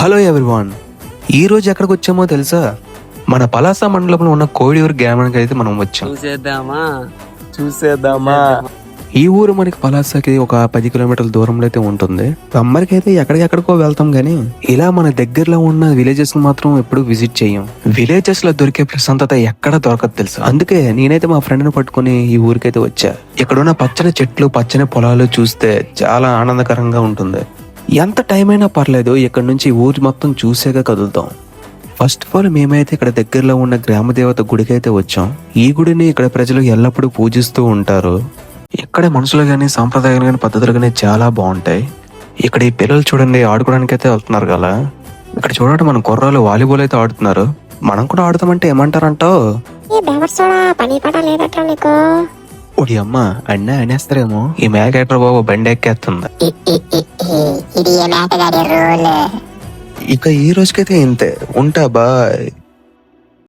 Hello everyone, ఈ రోజు ఎక్కడికి వచ్చామో తెలుసా? మన పలాస మండలంలో ఉన్న కోడియూరు గ్రామానికి అయితే మనం వచ్చాం. చూసేద్దామా ఈ ఊరు మనకి పలాసకి ఒక 10 కిలోమీటర్ల దూరంలో అయితే ఉంటుంది. సమ్మర్కి అయితే ఎక్కడికెక్కడికో వెళ్తాం గానీ ఇలా మన దగ్గరలో ఉన్న విలేజెస్ మాత్రం ఎప్పుడు విజిట్ చేయం. విలేజెస్ లో దొరికే ప్రశాంతత ఎక్కడ దొరకదు తెలుసు. అందుకే నేనైతే మా ఫ్రెండ్ ని పట్టుకుని ఈ ఊరికైతే వచ్చా. ఇక్కడ ఉన్న పచ్చని చెట్లు, పచ్చని పొలాలు చూస్తే చాలా ఆనందకరంగా ఉంటుంది. ఎంత టైం అయినా పర్లేదు, ఇక్కడ నుంచి ఊరి మొత్తం చూసేగా కదులుతాం. ఫస్ట్ ఆఫ్ ఆల్ మేమైతే ఇక్కడ దగ్గరలో ఉన్న గ్రామ దేవత గుడికి అయితే వచ్చాం. ఈ గుడిని ఇక్కడ ప్రజలు ఎల్లప్పుడూ పూజిస్తూ ఉంటారు. ఇక్కడ మనుషులు గానీ, సాంప్రదాయాలు గానీ, పద్ధతులు గానీ చాలా బాగుంటాయి. ఇక్కడ ఈ పిల్లలు చూడండి, ఆడుకోవడానికి అయితే వెళ్తున్నారు కదా. ఇక్కడ చూడండి, మన కుర్రాలు వాలీబాల్ అయితే ఆడుతున్నారు. మనం కూడా ఆడుతామంటే ఏమంటారంటావు? ఓడి అమ్మ, అన్నీ అనేస్తారేమో. ఈ మేకేటర్ బాబు బండి ఎక్కేస్తుంది. ఇక ఈ రోజుకైతే ఇంతే. ఉంటా బాయ్.